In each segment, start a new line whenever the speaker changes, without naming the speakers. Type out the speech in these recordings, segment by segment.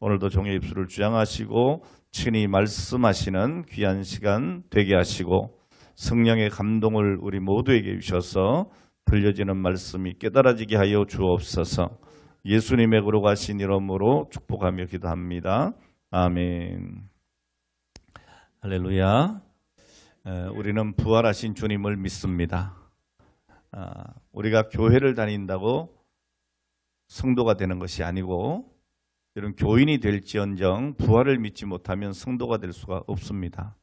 오늘도 종의 입술을 주장하시고 친히 말씀하시는 귀한 시간 되게 하시고 성령의 감동을 우리 모두에게 주셔서 들려지는 말씀이 깨달아지게 하여 주옵소서. 예수님의 거룩하신 이름으로 축복하며 기도합니다. 아멘. 할렐루야. 우리는 부활하신 주님을 믿습니다. 우리가 교회를 다닌다고 성도가 되는 것이 아니고 이런 교인이 될지언정 부활을 믿지 못하면 성도가 될 수가 없습니다.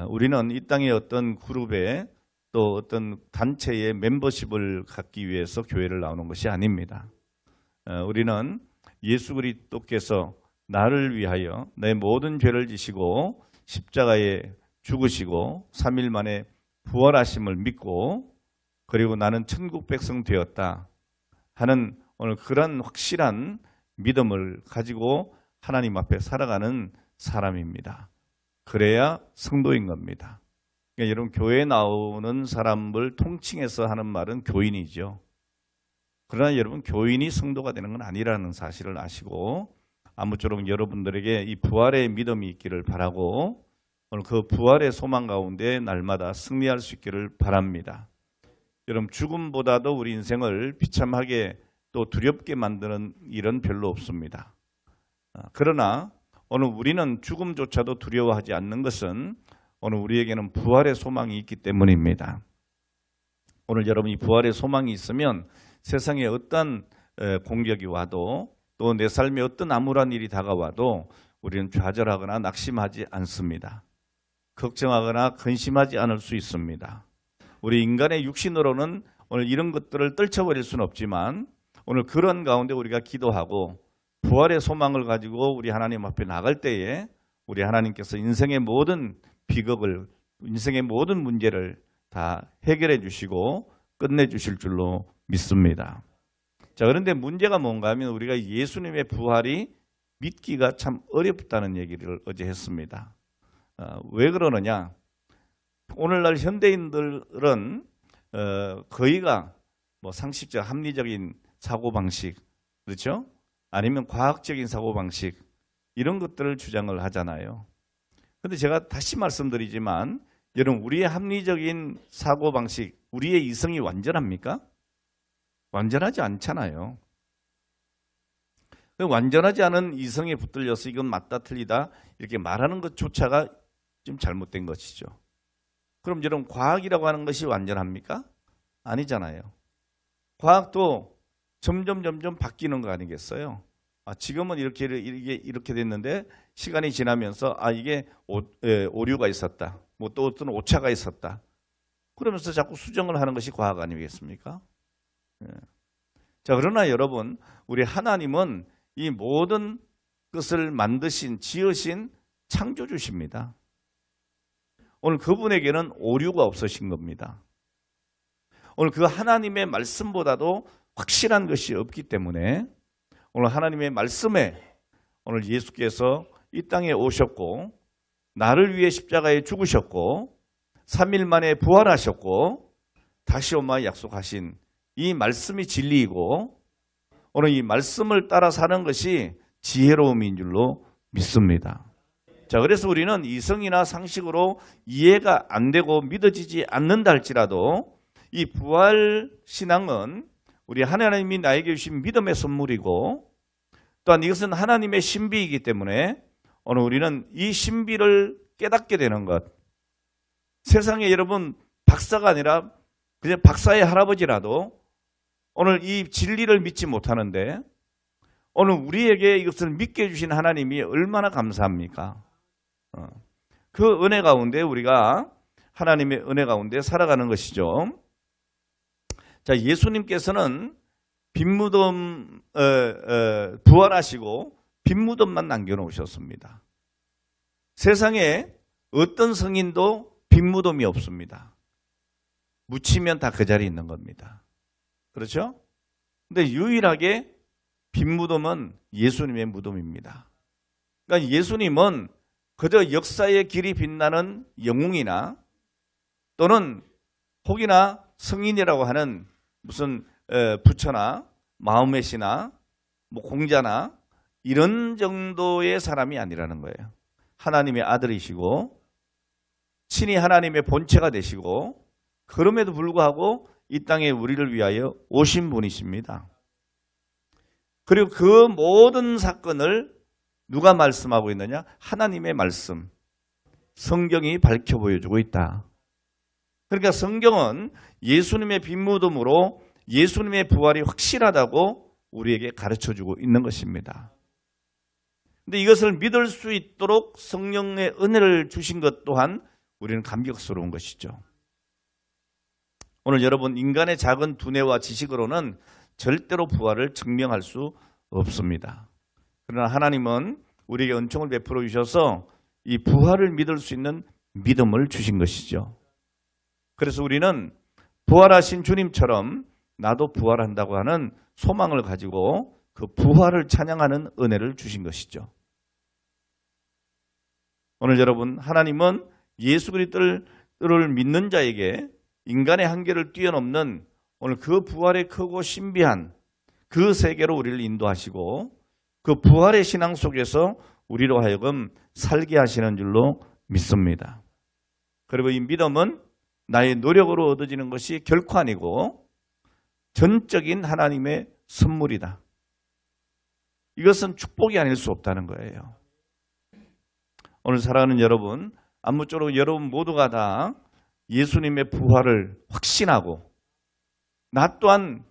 우리는 이 땅의 어떤 그룹에 또 어떤 단체의 멤버십을 갖기 위해서 교회를 나오는 것이 아닙니다. 우리는 예수 그리스도께서 나를 위하여 내 모든 죄를 지시고 십자가에 죽으시고 3일 만에 부활하심을 믿고 그리고 나는 천국 백성 되었다 하는 오늘 그런 확실한 믿음을 가지고 하나님 앞에 살아가는 사람입니다. 그래야 성도인 겁니다. 그러니까 여러분 교회에 나오는 사람을 통칭해서 하는 말은 교인이죠. 그러나 여러분 교인이 성도가 되는 건 아니라는 사실을 아시고 아무쪼록 여러분들에게 이 부활의 믿음이 있기를 바라고 오늘 그 부활의 소망 가운데 날마다 승리할 수 있기를 바랍니다. 여러분 죽음보다도 우리 인생을 비참하게 또 두렵게 만드는 일은 별로 없습니다. 그러나 오늘 우리는 죽음조차도 두려워하지 않는 것은 오늘 우리에게는 부활의 소망이 있기 때문입니다. 오늘 여러분이 부활의 소망이 있으면 세상에 어떤 공격이 와도 또 내 삶에 어떤 암울한 일이 다가와도 우리는 좌절하거나 낙심하지 않습니다. 걱정하거나 근심하지 않을 수 있습니다. 우리 인간의 육신으로는 오늘 이런 것들을 떨쳐버릴 수는 없지만 오늘 그런 가운데 우리가 기도하고 부활의 소망을 가지고 우리 하나님 앞에 나갈 때에 우리 하나님께서 인생의 모든 비극을 인생의 모든 문제를 다 해결해 주시고 끝내 주실 줄로 믿습니다. 자, 그런데 문제가 뭔가 하면 우리가 예수님의 부활이 믿기가 참 어렵다는 얘기를 어제 했습니다. 왜 그러느냐? 오늘날 현대인들은 거의가 뭐 상식적 합리적인 사고방식, 그렇죠? 아니면 과학적인 사고방식 이런 것들을 주장을 하잖아요. 그런데 제가 다시 말씀드리지만 여러분 우리의 합리적인 사고방식, 우리의 이성이 완전합니까? 완전하지 않잖아요. 완전하지 않은 이성에 붙들려서 이건 맞다 틀리다 이렇게 말하는 것조차가 좀 잘못된 것이죠. 그럼 여러분 과학이라고 하는 것이 완전합니까? 아니잖아요. 과학도 점점 바뀌는 거 아니겠어요? 지금은 이렇게 됐는데 시간이 지나면서 이게 오류가 있었다. 뭐 또 어떤 오차가 있었다. 그러면서 자꾸 수정을 하는 것이 과학 아니겠습니까? 자, 그러나 여러분 우리 하나님은 이 모든 것을 만드신 지으신 창조주십니다. 오늘 그분에게는 오류가 없으신 겁니다. 오늘 그 하나님의 말씀보다도 확실한 것이 없기 때문에 오늘 하나님의 말씀에 오늘 예수께서 이 땅에 오셨고 나를 위해 십자가에 죽으셨고 3일 만에 부활하셨고 다시 오마 약속하신 이 말씀이 진리이고 오늘 이 말씀을 따라 사는 것이 지혜로움인 줄로 믿습니다. 자, 그래서 우리는 이성이나 상식으로 이해가 안 되고 믿어지지 않는다 할지라도 이 부활 신앙은 우리 하나님이 나에게 주신 믿음의 선물이고 또한 이것은 하나님의 신비이기 때문에 오늘 우리는 이 신비를 깨닫게 되는 것. 세상에 여러분 박사가 아니라 그냥 박사의 할아버지라도 오늘 이 진리를 믿지 못하는데 오늘 우리에게 이것을 믿게 해주신 하나님이 얼마나 감사합니까? 그 은혜 가운데 우리가 하나님의 은혜 가운데 살아가는 것이죠. 자, 예수님께서는 빈무덤 부활하시고 빈무덤만 남겨놓으셨습니다. 세상에 어떤 성인도 빈무덤이 없습니다. 묻히면 다 그 자리에 있는 겁니다. 그렇죠? 근데 유일하게 빈무덤은 예수님의 무덤입니다. 그러니까 예수님은 그저 역사의 길이 빛나는 영웅이나 또는 혹이나 성인이라고 하는 무슨 부처나 마호메시나 뭐 공자나 이런 정도의 사람이 아니라는 거예요. 하나님의 아들이시고 친히 하나님의 본체가 되시고 그럼에도 불구하고 이 땅에 우리를 위하여 오신 분이십니다. 그리고 그 모든 사건을 누가 말씀하고 있느냐? 하나님의 말씀, 성경이 밝혀 보여주고 있다. 그러니까 성경은 예수님의 빈무덤으로 예수님의 부활이 확실하다고 우리에게 가르쳐주고 있는 것입니다. 근데 이것을 믿을 수 있도록 성령의 은혜를 주신 것 또한 우리는 감격스러운 것이죠. 오늘 여러분, 인간의 작은 두뇌와 지식으로는 절대로 부활을 증명할 수 없습니다. 그러나 하나님은 우리에게 은총을 베풀어 주셔서 이 부활을 믿을 수 있는 믿음을 주신 것이죠. 그래서 우리는 부활하신 주님처럼 나도 부활한다고 하는 소망을 가지고 그 부활을 찬양하는 은혜를 주신 것이죠. 오늘 여러분, 하나님은 예수 그리스도를 믿는 자에게 인간의 한계를 뛰어넘는 오늘 그 부활의 크고 신비한 그 세계로 우리를 인도하시고 그 부활의 신앙 속에서 우리로 하여금 살게 하시는 줄로 믿습니다. 그리고 이 믿음은 나의 노력으로 얻어지는 것이 결코 아니고 전적인 하나님의 선물이다. 이것은 축복이 아닐 수 없다는 거예요. 오늘 사랑하는 여러분, 아무쪼록 여러분 모두가 다 예수님의 부활을 확신하고 나 또한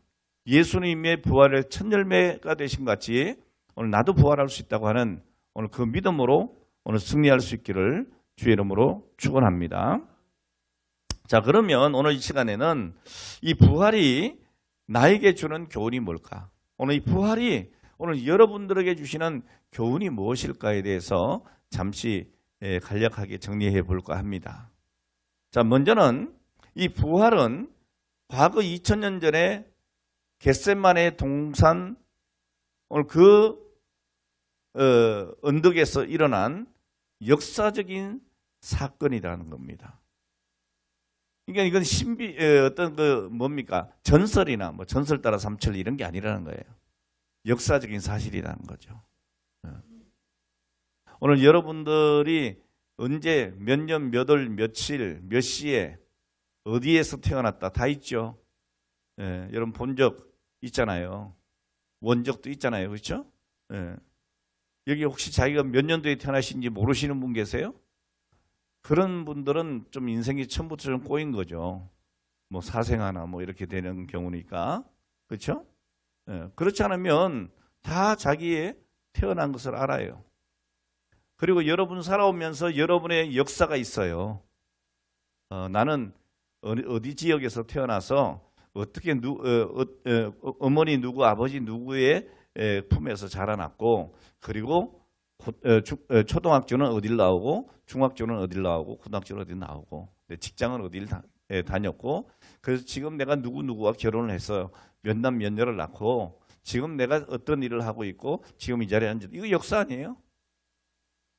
예수님의 부활의 첫 열매가 되신 것 같이 오늘 나도 부활할 수 있다고 하는 오늘 그 믿음으로 오늘 승리할 수 있기를 주의 이름으로 축원합니다. 자, 그러면 오늘 이 시간에는 이 부활이 나에게 주는 교훈이 뭘까? 오늘 이 부활이 오늘 여러분들에게 주시는 교훈이 무엇일까에 대해서 잠시 간략하게 정리해 볼까 합니다. 자, 먼저는 이 부활은 과거 2000년 전에 겟세마네 동산 오늘 그 언덕에서 일어난 역사적인 사건이라는 겁니다. 그러니까 이건 어떤 뭡니까? 전설이나 뭐 전설 따라 삼천 이런 게 아니라는 거예요. 역사적인 사실이라는 거죠. 오늘 여러분들이 언제 몇 년, 몇 월, 며칠, 몇 시에 어디에서 태어났다 다 있죠. 여러분 본 적 있잖아요. 원적도 있잖아요. 그렇죠? 여기 혹시 자기가 몇 년도에 태어나신지 모르시는 분 계세요? 그런 분들은 좀 인생이 처음부터 좀 꼬인 거죠. 뭐 사생아나 뭐 이렇게 되는 경우니까. 그렇죠? 그렇지 않으면 다 자기의 태어난 것을 알아요. 그리고 여러분 살아오면서 여러분의 역사가 있어요. 나는 어디 지역에서 태어나서 어떻게 어머니 누구 아버지 누구의 품에서 자라났고 그리고 초등학교는 어딜 나오고 중학교는 어딜 나오고 고등학교는 어딜 나오고 직장은 어딜 다녔고 그래서 지금 내가 누구와 결혼을 해서 몇 남 몇 녀를 낳고 지금 내가 어떤 일을 하고 있고 지금 이 자리에 앉아 이거 역사 아니에요?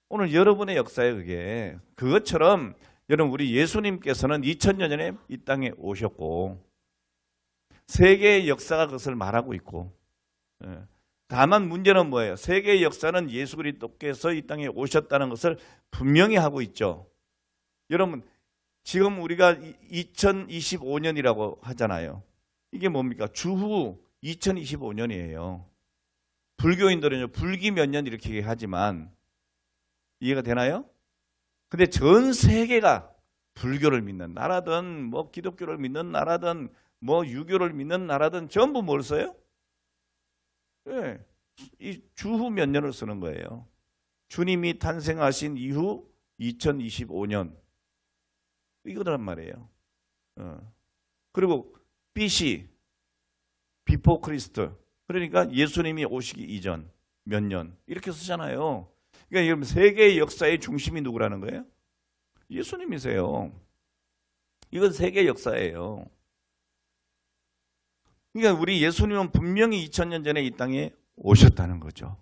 오늘 여러분의 역사예요. 그게 그것처럼 여러분 우리 예수님께서는 2000년 전에 이 땅에 오셨고 세계의 역사가 그것을 말하고 있고 다만 문제는 뭐예요? 세계의 역사는 예수 그리스도께서 이 땅에 오셨다는 것을 분명히 하고 있죠. 여러분 지금 우리가 2025년이라고 하잖아요. 이게 뭡니까? 주후 2025년이에요. 불교인들은요 불기 몇 년 이렇게 하지만 이해가 되나요? 근데 전 세계가 불교를 믿는 나라든 뭐 기독교를 믿는 나라든 뭐 유교를 믿는 나라든 전부 뭘 써요? 예, 이 주후 몇 년을 쓰는 거예요. 주님이 탄생하신 이후 2025년 이거란 말이에요. 그리고 BC, 비포 크리스트 그러니까 예수님이 오시기 이전 몇 년 이렇게 쓰잖아요. 그러니까 여러분 세계의 역사의 중심이 누구라는 거예요? 예수님이세요. 이건 세계 역사예요. 그러니까 우리 예수님은 분명히 2000년 전에 이 땅에 오셨다는 거죠.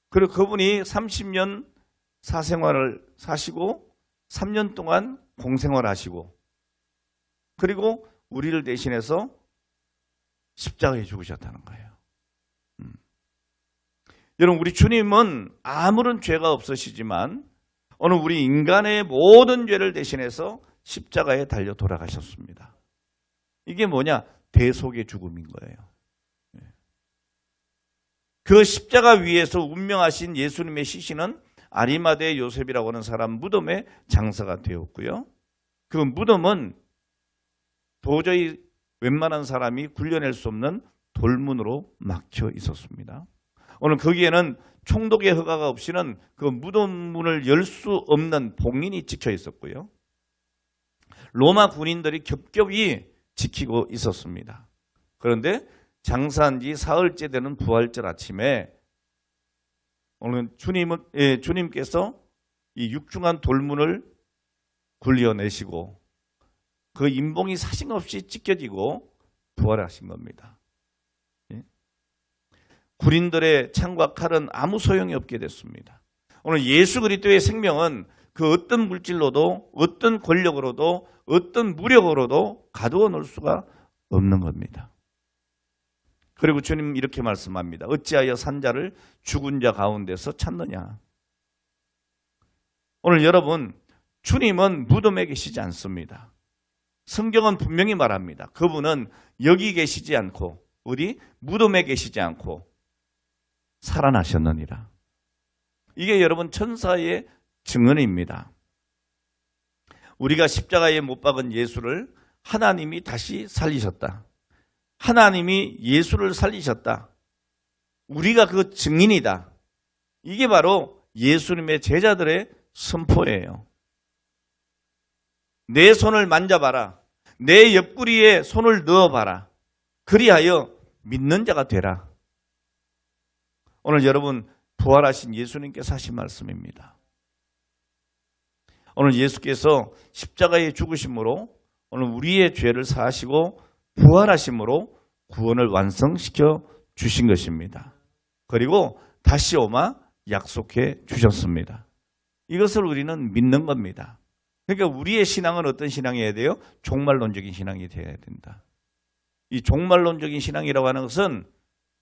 그리고 그분이 30년 사생활을 사시고 3년 동안 공생활하시고 그리고 우리를 대신해서 십자가에 죽으셨다는 거예요. 여러분, 우리 주님은 아무런 죄가 없으시지만 오늘 우리 인간의 모든 죄를 대신해서 십자가에 달려 돌아가셨습니다. 이게 뭐냐? 대속의 죽음인 거예요. 그 십자가 위에서 운명하신 예수님의 시신은 아리마대 요셉이라고 하는 사람 무덤에 장사가 되었고요. 그 무덤은 도저히 웬만한 사람이 굴려낼 수 없는 돌문으로 막혀 있었습니다. 오늘 거기에는 총독의 허가가 없이는 그 무덤문을 열 수 없는 봉인이 찍혀 있었고요. 로마 군인들이 겹겹이 지키고 있었습니다. 그런데 장사한 지 사흘째 되는 부활절 아침에 오늘 주님께서 이 육중한 돌문을 굴려내시고 그 인봉이 사심없이 찢겨지고 부활하신 겁니다. 군인들의 창과 칼은 아무 소용이 없게 됐습니다. 오늘 예수 그리스도의 생명은 그 어떤 물질로도 어떤 권력으로도 어떤 무력으로도 가두어 놓을 수가 없는 겁니다. 그리고 주님 이렇게 말씀합니다. 어찌하여 산자를 죽은 자 가운데서 찾느냐. 오늘 여러분, 주님은 무덤에 계시지 않습니다. 성경은 분명히 말합니다. 그분은 여기 계시지 않고 어디 무덤에 계시지 않고 살아나셨느니라. 이게 여러분 천사의 증언입니다. 우리가 십자가에 못 박은 예수를 하나님이 다시 살리셨다. 하나님이 예수를 살리셨다. 우리가 그 증인이다. 이게 바로 예수님의 제자들의 선포예요. 내 손을 만져봐라. 내 옆구리에 손을 넣어봐라. 그리하여 믿는 자가 되라. 오늘 여러분 부활하신 예수님께서 하신 말씀입니다. 오늘 예수께서 십자가에 죽으심으로 오늘 우리의 죄를 사하시고 부활하심으로 구원을 완성시켜 주신 것입니다. 그리고 다시 오마 약속해 주셨습니다. 이것을 우리는 믿는 겁니다. 그러니까 우리의 신앙은 어떤 신앙이어야 돼요? 종말론적인 신앙이 되어야 된다. 이 종말론적인 신앙이라고 하는 것은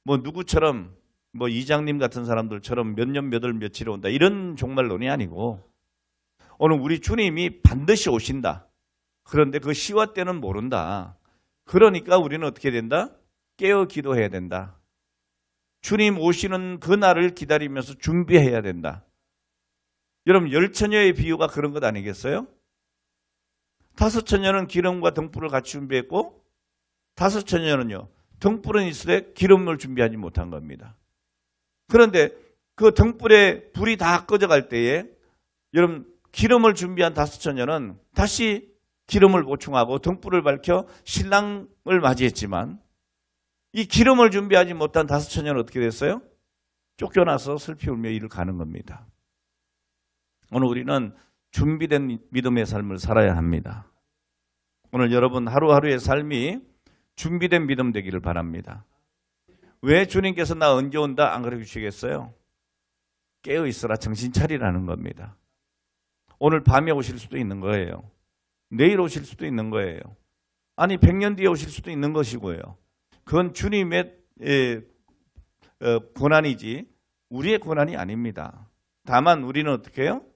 뭐 누구처럼 뭐 이장님 같은 사람들처럼 몇 년 몇 월 며칠에 온다 이런 종말론이 아니고 오늘 우리 주님이 반드시 오신다. 그런데 그 시와 때는 모른다. 그러니까 우리는 어떻게 된다? 깨어 기도해야 된다. 주님 오시는 그 날을 기다리면서 준비해야 된다. 여러분 열처녀의 비유가 그런 것 아니겠어요? 5처녀는 기름과 등불을 같이 준비했고 5처녀는요. 등불은 있으되 기름을 준비하지 못한 겁니다. 그런데 그 등불에 불이 다 꺼져갈 때에 여러분 기름을 준비한 5처녀는 다시 기름을 보충하고 등불을 밝혀 신랑을 맞이했지만 이 기름을 준비하지 못한 5처녀는 어떻게 됐어요? 쫓겨나서 슬피 울며 이를 가는 겁니다. 오늘 우리는 준비된 믿음의 삶을 살아야 합니다. 오늘 여러분 하루하루의 삶이 준비된 믿음 되기를 바랍니다. 왜 주님께서 나 언제 온다 안 그러시겠어요? 깨어 있어라 정신 차리라는 겁니다. 오늘 밤에 오실 수도 있는 거예요. 내일 오실 수도 있는 거예요. 아니 100년 뒤에 오실 수도 있는 것이고요. 그건 주님의 권한이지 우리의 권한이 아닙니다. 다만 우리는 어떻게 해요?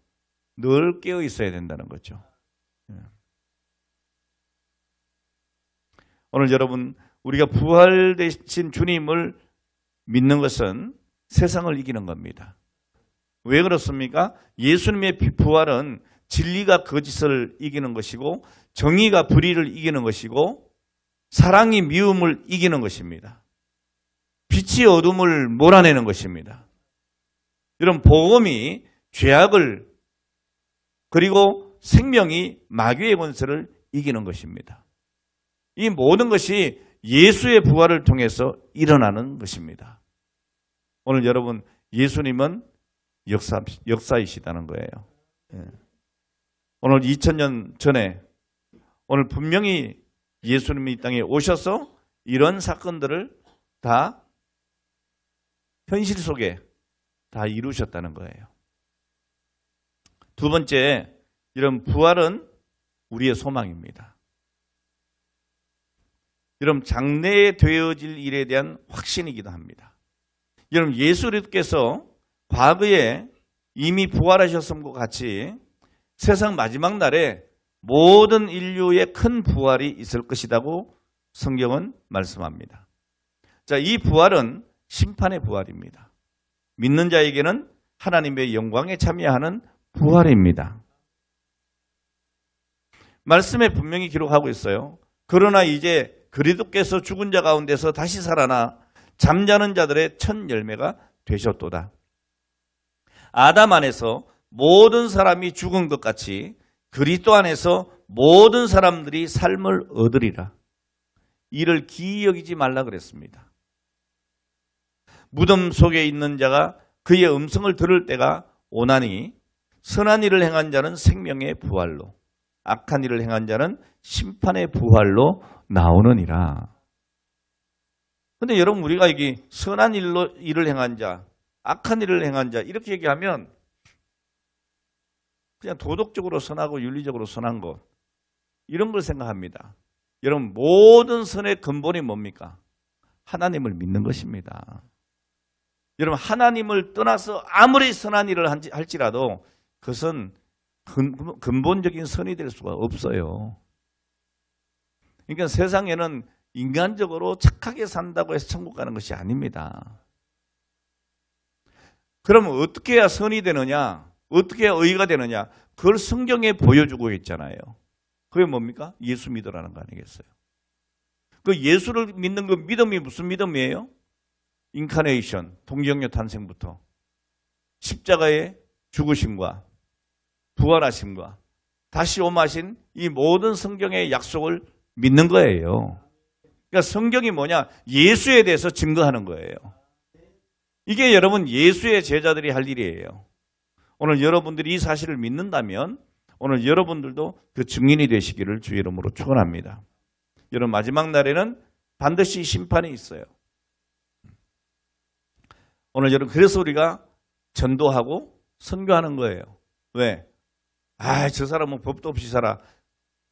늘 깨어 있어야 된다는 거죠. 오늘 여러분 우리가 부활되신 주님을 믿는 것은 세상을 이기는 겁니다. 왜 그렇습니까? 예수님의 부활은 진리가 거짓을 이기는 것이고 정의가 불의를 이기는 것이고 사랑이 미움을 이기는 것입니다. 빛이 어둠을 몰아내는 것입니다. 이런 복음이 죄악을 그리고 생명이 마귀의 권세를 이기는 것입니다. 이 모든 것이 예수의 부활을 통해서 일어나는 것입니다. 오늘 여러분 예수님은 역사이시다는 거예요. 오늘 2000년 전에 오늘 분명히 예수님이 이 땅에 오셔서 이런 사건들을 다 현실 속에 다 이루셨다는 거예요. 두 번째, 이런 부활은 우리의 소망입니다. 여러분 장래에 되어질 일에 대한 확신이기도 합니다. 여러분 예수님께서 과거에 이미 부활하셨음과 같이 세상 마지막 날에 모든 인류의 큰 부활이 있을 것이라고 성경은 말씀합니다. 자, 이 부활은 심판의 부활입니다. 믿는 자에게는 하나님의 영광에 참여하는 부활입니다. 말씀에 분명히 기록하고 있어요. 그러나 이제 그리스도께서 죽은 자 가운데서 다시 살아나 잠자는 자들의 첫 열매가 되셨도다. 아담 안에서 모든 사람이 죽은 것 같이 그리스도 안에서 모든 사람들이 삶을 얻으리라. 이를 기이 여기지 말라 그랬습니다. 무덤 속에 있는 자가 그의 음성을 들을 때가 오나니 선한 일을 행한 자는 생명의 부활로, 악한 일을 행한 자는 심판의 부활로 나오느니라. 근데 여러분, 우리가 이게 선한 일을 행한 자, 악한 일을 행한 자 이렇게 얘기하면 그냥 도덕적으로 선하고 윤리적으로 선한 것, 이런 걸 생각합니다. 여러분, 모든 선의 근본이 뭡니까? 하나님을 믿는 것입니다. 여러분, 하나님을 떠나서 아무리 선한 일을 할지라도 그것은 근본적인 선이 될 수가 없어요. 그러니까 세상에는 인간적으로 착하게 산다고 해서 천국 가는 것이 아닙니다. 그러면 어떻게 해야 선이 되느냐? 어떻게 해야 의가 되느냐? 그걸 성경에 보여주고 있잖아요. 그게 뭡니까? 예수 믿으라는 거 아니겠어요? 그 예수를 믿는 그 믿음이 무슨 믿음이에요? 인카네이션, 동정녀 탄생부터 십자가의 죽으심과 부활하심과 다시 오마신 이 모든 성경의 약속을 믿는 거예요. 그러니까 성경이 뭐냐? 예수에 대해서 증거하는 거예요. 이게 여러분 예수의 제자들이 할 일이에요. 오늘 여러분들이 이 사실을 믿는다면 오늘 여러분들도 그 증인이 되시기를 주의 이름으로 축원합니다. 여러분, 마지막 날에는 반드시 심판이 있어요. 오늘 여러분, 그래서 우리가 전도하고 선교하는 거예요. 왜? 저 사람은 법도 없이 살아.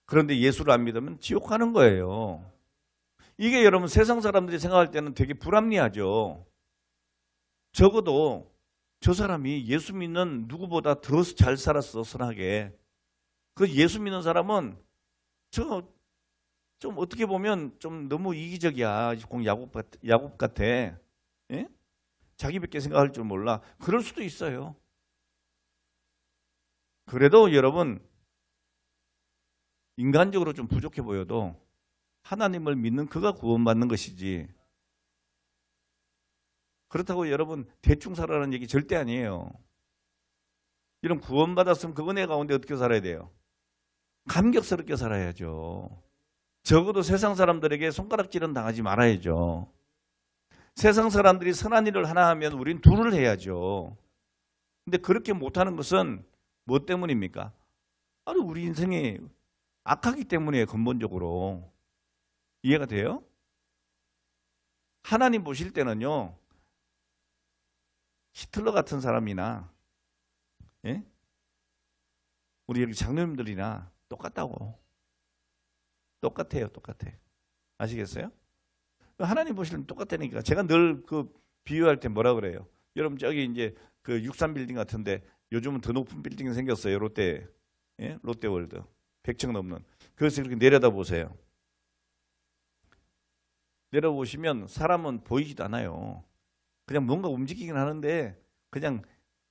그런데 예수를 안 믿으면 지옥 가는 거예요. 이게 여러분 세상 사람들이 생각할 때는 되게 불합리하죠. 적어도 저 사람이 예수 믿는 누구보다 더 잘 살았어, 선하게. 그 예수 믿는 사람은 좀 어떻게 보면 좀 너무 이기적이야. 공 야곱 같아. 예? 자기밖에 생각할 줄 몰라. 그럴 수도 있어요. 그래도 여러분, 인간적으로 좀 부족해 보여도 하나님을 믿는 그가 구원받는 것이지, 그렇다고 여러분 대충 살아라는 얘기 절대 아니에요. 이런 구원받았으면 그 은혜 가운데 어떻게 살아야 돼요? 감격스럽게 살아야죠. 적어도 세상 사람들에게 손가락질은 당하지 말아야죠. 세상 사람들이 선한 일을 하나 하면 우린 둘을 해야죠. 근데 그렇게 못하는 것은 뭐 때문입니까? 우리 인생이 악하기 때문에 근본적으로. 이해가 돼요? 하나님 보실 때는요, 히틀러 같은 사람이나, 예? 우리 여기 장로님들이나 똑같다고. 똑같아요. 아시겠어요? 하나님 보시면 똑같다니까. 제가 늘 그 비유할 때 뭐라 그래요? 여러분, 저기 이제 그 63 빌딩 같은데 요즘은 더 높은 빌딩이 생겼어요. 롯데월드. 100층 넘는. 그래서 이렇게 내려다 보세요. 내려보시면 사람은 보이지도 않아요. 그냥 뭔가 움직이긴 하는데 그냥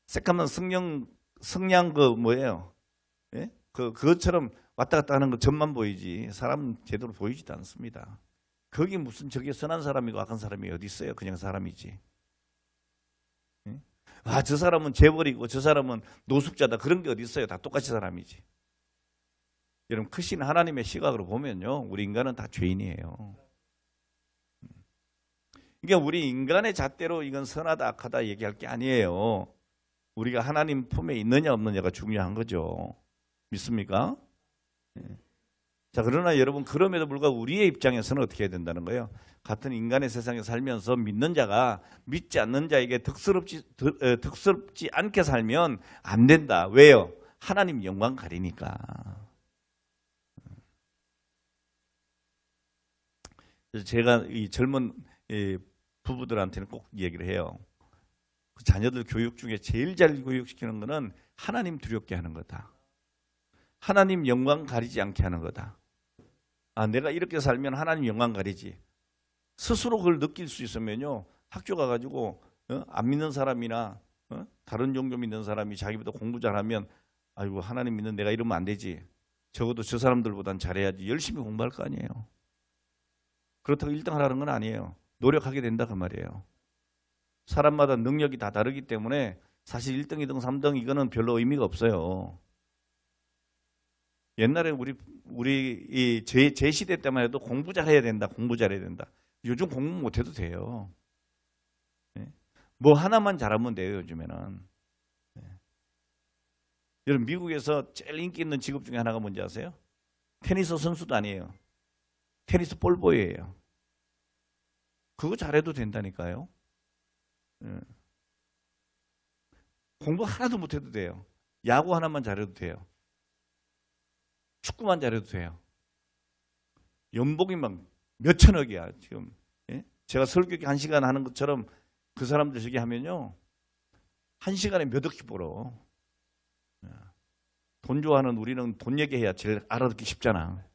새까만 성냥 뭐예요? 예? 그것처럼 왔다 갔다 하는 거 전만 보이지 사람은 제대로 보이지도 않습니다. 거기 무슨 저게 선한 사람이고 악한 사람이 어디 있어요? 그냥 사람이지. 예? 저 사람은 재벌이고 저 사람은 노숙자다, 그런 게 어디 있어요? 다 똑같이 사람이지. 여러분, 크신 하나님의 시각으로 보면요, 우리 인간은 다 죄인이에요. 그러니까 우리 인간의 잣대로 이건 선하다 악하다 얘기할 게 아니에요. 우리가 하나님 품에 있느냐 없느냐가 중요한 거죠. 믿습니까? 자, 그러나 여러분, 그럼에도 불구하고 우리의 입장에서는 어떻게 해야 된다는 거예요? 같은 인간의 세상에 살면서 믿는 자가 믿지 않는 자에게 득스럽지 않게 살면 안 된다. 왜요? 하나님 영광 가리니까. 그래서 제가 이 젊은 부부들한테는 꼭 얘기를 해요. 그 자녀들 교육 중에 제일 잘 교육시키는 거는 하나님 두렵게 하는 거다. 하나님 영광 가리지 않게 하는 거다. 아, 내가 이렇게 살면 하나님 영광 가리지. 스스로 그걸 느낄 수 있으면요, 학교 가가지고 안 믿는 사람이나 다른 종교 믿는 사람이 자기보다 공부 잘하면 아이고 하나님 믿는 내가 이러면 안 되지. 적어도 저 사람들보단 잘해야지. 열심히 공부할 거 아니에요. 그렇다고 1등 하라는 건 아니에요. 노력하게 된다 그 말이에요. 사람마다 능력이 다 다르기 때문에 사실 1등, 2등, 3등 이거는 별로 의미가 없어요. 옛날에 우리 제 시대 때만 해도 공부 잘해야 된다. 공부 잘해야 된다. 요즘 공부 못해도 돼요. 뭐 하나만 잘하면 돼요. 요즘에는. 여러분 미국에서 제일 인기 있는 직업 중에 하나가 뭔지 아세요? 테니스 선수도 아니에요. 테니스 볼보이예요. 그거 잘해도 된다니까요. 공부 하나도 못해도 돼요. 야구 하나만 잘해도 돼요. 축구만 잘해도 돼요. 연봉이 막 몇천억이야 지금. 제가 설교기 1시간 하는 것처럼 그 사람들 저기 하면요 1시간에 몇 억씩 벌어. 돈 좋아하는 우리는 돈 얘기해야 제일 알아듣기 쉽잖아.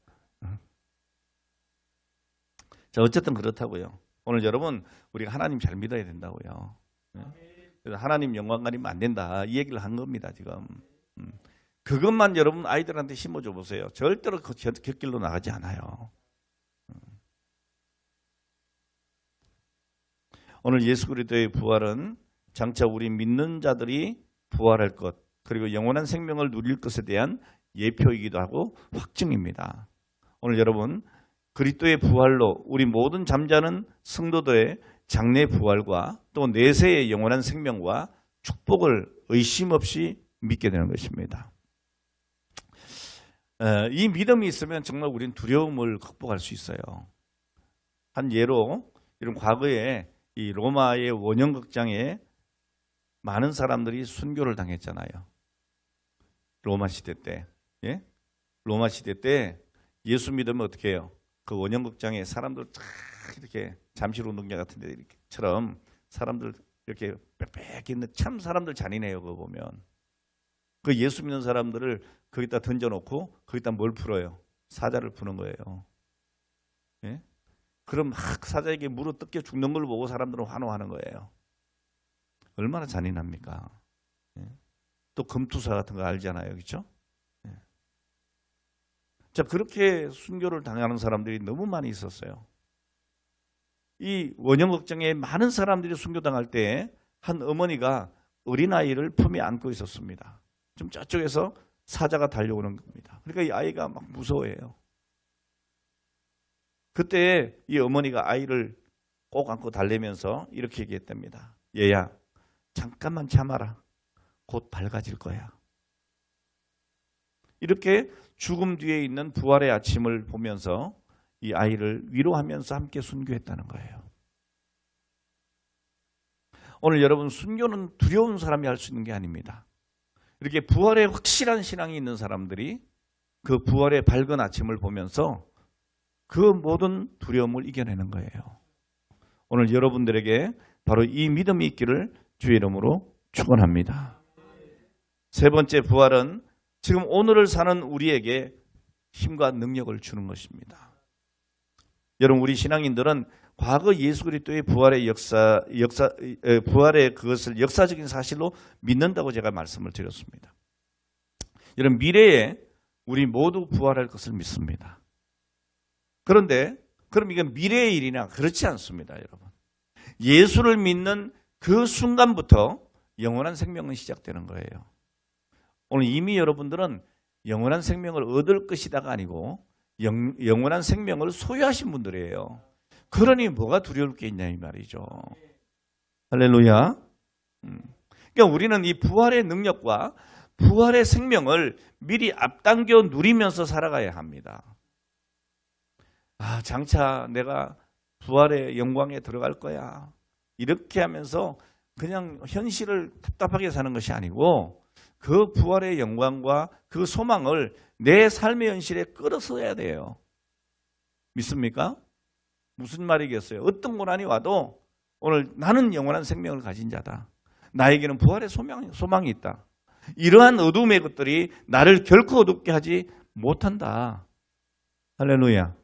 자, 어쨌든 그렇다고요. 오늘 여러분 우리가 하나님 잘 믿어야 된다고요. 그래서 하나님 영광 가리면 안 된다 이 얘기를 한 겁니다 지금. 그것만 여러분 아이들한테 심어줘 보세요. 절대로 그 곁길로 나가지 않아요. 오늘 예수 그리스도의 부활은 장차 우리 믿는 자들이 부활할 것 그리고 영원한 생명을 누릴 것에 대한 예표이기도 하고 확증입니다. 오늘 여러분 그리스도의 부활로 우리 모든 잠자는 성도들의 장래 부활과 또 내세의 영원한 생명과 축복을 의심 없이 믿게 되는 것입니다. 이 믿음이 있으면 정말 우리는 두려움을 극복할 수 있어요. 한 예로 이런 과거에 이 로마의 원형극장에 많은 사람들이 순교를 당했잖아요. 로마 시대 때. 예? 로마 시대 때 예수 믿으면 어떻게 해요? 그 원형극장에 사람들 쫙 이렇게 잠실운동장 같은 데처럼 사람들 이렇게 빽빽 있는 참 사람들 잔인해요. 그거 보면. 그 예수 믿는 사람들을 거기다 던져놓고 거기다 뭘 풀어요? 사자를 푸는 거예요. 예? 그럼 막 사자에게 물어 뜯겨 죽는 걸 보고 사람들은 환호하는 거예요. 얼마나 잔인합니까? 예? 또 금투사 같은 거 알잖아요. 그렇죠? 예. 자, 그렇게 순교를 당하는 사람들이 너무 많이 있었어요. 이 원형극장에 많은 사람들이 순교당할 때 한 어머니가 어린아이를 품에 안고 있었습니다. 좀 저쪽에서 사자가 달려오는 겁니다. 그러니까 이 아이가 막 무서워해요. 그때 이 어머니가 아이를 꼭 안고 달래면서 이렇게 얘기했답니다. 얘야, 잠깐만 참아라. 곧 밝아질 거야. 이렇게 죽음 뒤에 있는 부활의 아침을 보면서 이 아이를 위로하면서 함께 순교했다는 거예요. 오늘 여러분 순교는 두려운 사람이 할 수 있는 게 아닙니다. 이렇게 부활에 확실한 신앙이 있는 사람들이 그 부활의 밝은 아침을 보면서 그 모든 두려움을 이겨내는 거예요. 오늘 여러분들에게 바로 이 믿음이 있기를 주의 이름으로 축원합니다. 세 번째 부활은 지금 오늘을 사는 우리에게 힘과 능력을 주는 것입니다. 여러분 우리 신앙인들은 과거 예수 그리스도의 부활의 부활의 그것을 역사적인 사실로 믿는다고 제가 말씀을 드렸습니다. 여러분 미래에 우리 모두 부활할 것을 믿습니다. 그런데 그럼 이건 미래의 일이나 그렇지 않습니다, 여러분. 예수를 믿는 그 순간부터 영원한 생명은 시작되는 거예요. 오늘 이미 여러분들은 영원한 생명을 얻을 것이다가 아니고 영원한 생명을 소유하신 분들이에요. 그러니 뭐가 두려울 게 있냐 이 말이죠. 할렐루야. 그러니까 우리는 이 부활의 능력과 부활의 생명을 미리 앞당겨 누리면서 살아가야 합니다. 아, 장차 내가 부활의 영광에 들어갈 거야. 이렇게 하면서 그냥 현실을 답답하게 사는 것이 아니고 그 부활의 영광과 그 소망을 내 삶의 현실에 끌어서야 돼요. 믿습니까? 무슨 말이겠어요? 어떤 고난이 와도 오늘 나는 영원한 생명을 가진 자다. 나에게는 부활의 소망이 있다. 이러한 어둠의 것들이 나를 결코 어둡게 하지 못한다. 할렐루야.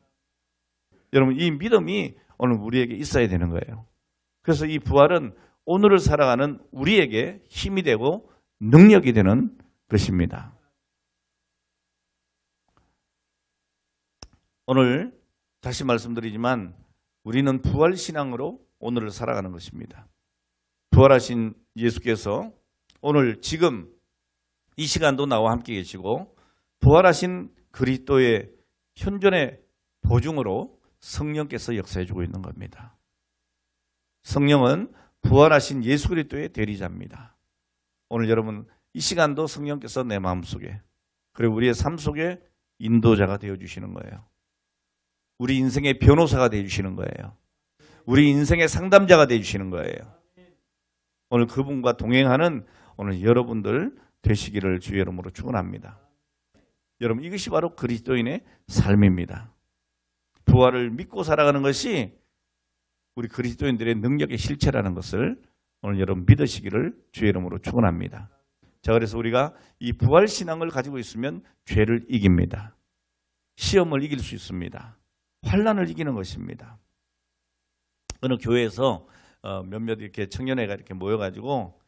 여러분, 이 믿음이 오늘 우리에게 있어야 되는 거예요. 그래서 이 부활은 오늘을 살아가는 우리에게 힘이 되고 능력이 되는 것입니다. 오늘 다시 말씀드리지만 우리는 부활신앙으로 오늘을 살아가는 것입니다. 부활하신 예수께서 오늘 지금 이 시간도 나와 함께 계시고 부활하신 그리스도의 현존의 보증으로 성령께서 역사해주고 있는 겁니다. 성령은 부활하신 예수 그리스도의 대리자입니다. 오늘 여러분 이 시간도 성령께서 내 마음속에 그리고 우리의 삶 속에 인도자가 되어주시는 거예요. 우리 인생의 변호사가 되어주시는 거예요. 우리 인생의 상담자가 되어주시는 거예요. 오늘 그분과 동행하는 오늘 여러분들 되시기를 주의 이름으로 축원합니다. 여러분 이것이 바로 그리스도인의 삶입니다. 부활을 믿고 살아가는 것이 우리 그리스도인들의 능력의 실체라는 것을 오늘 여러분 믿으시기를 주의 이름으로 축원합니다. 자, 그래서 우리가 이 부활 신앙을 가지고 있으면 죄를 이깁니다. 시험을 이길 수 있습니다. 환난을 이기는 것입니다. 어느 교회에서 몇몇 이렇게 청년회가 이렇게 모여가지고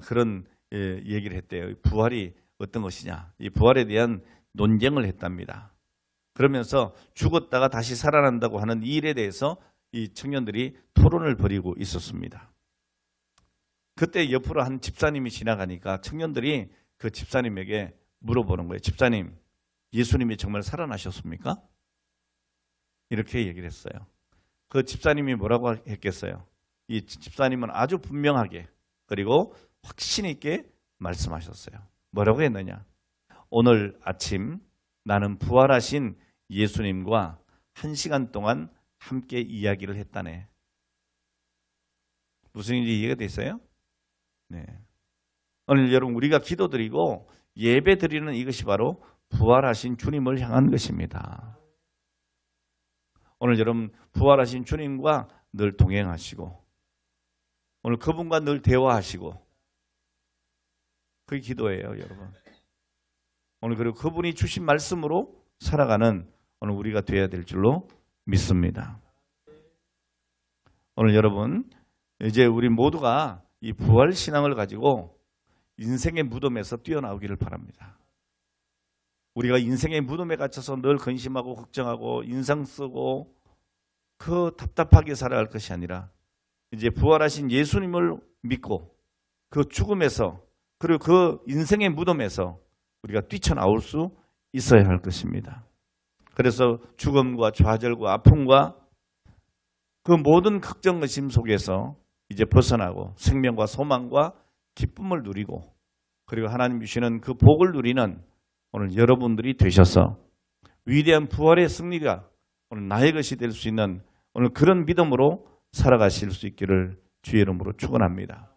그런 얘기를 했대요. 부활이 어떤 것이냐, 이 부활에 대한 논쟁을 했답니다. 그러면서 죽었다가 다시 살아난다고 하는 이 일에 대해서 이 청년들이 토론을 벌이고 있었습니다. 그때 옆으로 한 집사님이 지나가니까 청년들이 그 집사님에게 물어보는 거예요. 집사님, 예수님이 정말 살아나셨습니까? 이렇게 얘기를 했어요. 그 집사님이 뭐라고 했겠어요? 이 집사님은 아주 분명하게 그리고 확신 있게 말씀하셨어요. 뭐라고 했느냐? 오늘 아침 나는 부활하신 예수님과 1시간 동안 함께 이야기를 했다네. 무슨 일이 이해가 됐어요? 네. 오늘 여러분 우리가 기도드리고 예배드리는 이것이 바로 부활하신 주님을 향한 것입니다. 오늘 여러분 부활하신 주님과 늘 동행하시고 오늘 그분과 늘 대화하시고 그게 기도예요, 여러분. 오늘 그리고 그분이 주신 말씀으로 살아가는 오늘 우리가 되어야 될 줄로 믿습니다. 오늘 여러분 이제 우리 모두가 이 부활 신앙을 가지고 인생의 무덤에서 뛰어나오기를 바랍니다. 우리가 인생의 무덤에 갇혀서 늘 근심하고 걱정하고 인상 쓰고 그 답답하게 살아갈 것이 아니라 이제 부활하신 예수님을 믿고 그 죽음에서 그리고 그 인생의 무덤에서 우리가 뛰쳐나올 수 있어야 할 것입니다. 그래서 죽음과 좌절과 아픔과 그 모든 걱정 의심 속에서 이제 벗어나고 생명과 소망과 기쁨을 누리고 그리고 하나님 주시는 그 복을 누리는 오늘 여러분들이 되셔서 위대한 부활의 승리가 오늘 나의 것이 될 수 있는 오늘 그런 믿음으로 살아가실 수 있기를 주의 이름으로 축원합니다.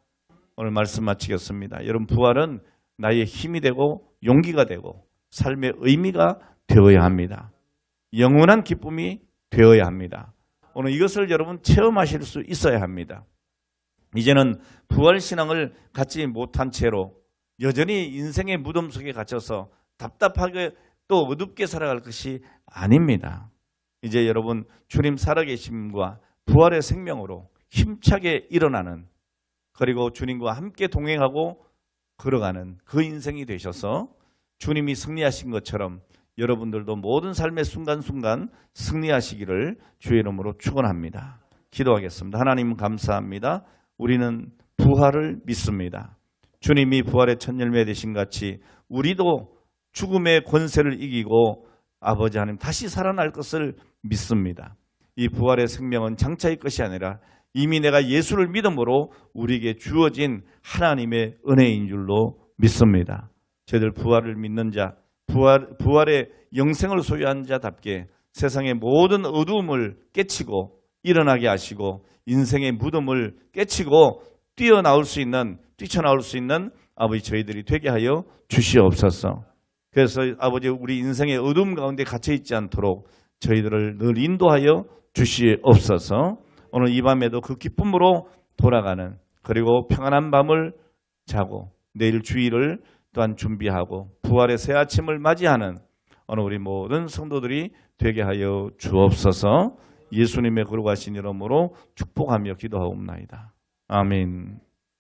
오늘 말씀 마치겠습니다. 여러분 부활은 나의 힘이 되고 용기가 되고 삶의 의미가 되어야 합니다. 영원한 기쁨이 되어야 합니다. 오늘 이것을 여러분 체험하실 수 있어야 합니다. 이제는 부활신앙을 갖지 못한 채로 여전히 인생의 무덤 속에 갇혀서 답답하게 또 어둡게 살아갈 것이 아닙니다. 이제 여러분 주님 살아계심과 부활의 생명으로 힘차게 일어나는 그리고 주님과 함께 동행하고 걸어가는 그 인생이 되셔서 주님이 승리하신 것처럼 여러분들도 모든 삶의 순간순간 승리하시기를 주의 이름으로 축원합니다. 기도하겠습니다. 하나님 감사합니다. 우리는 부활을 믿습니다. 주님이 부활의 첫 열매 되신 같이 우리도 죽음의 권세를 이기고 아버지 하나님 다시 살아날 것을 믿습니다. 이 부활의 생명은 장차의 것이 아니라 이미 내가 예수를 믿음으로 우리에게 주어진 하나님의 은혜인 줄로 믿습니다. 저희들 부활을 믿는 자, 부활의 영생을 소유한 자답게 세상의 모든 어두움을 깨치고 일어나게 하시고 인생의 무덤을 깨치고 뛰쳐나올 수 있는 아버지 저희들이 되게 하여 주시옵소서. 그래서 아버지 우리 인생의 어둠 가운데 갇혀 있지 않도록 저희들을 늘 인도하여 주시옵소서. 오늘 이 밤에도 그 기쁨으로 돌아가는 그리고 평안한 밤을 자고 내일 주일을 또한 준비하고 부활의 새 아침을 맞이하는 오늘 우리 모든 성도들이 되게 하여 주옵소서. 예수님의 거룩하신 이름으로 축복하며 기도하옵나이다. 아멘.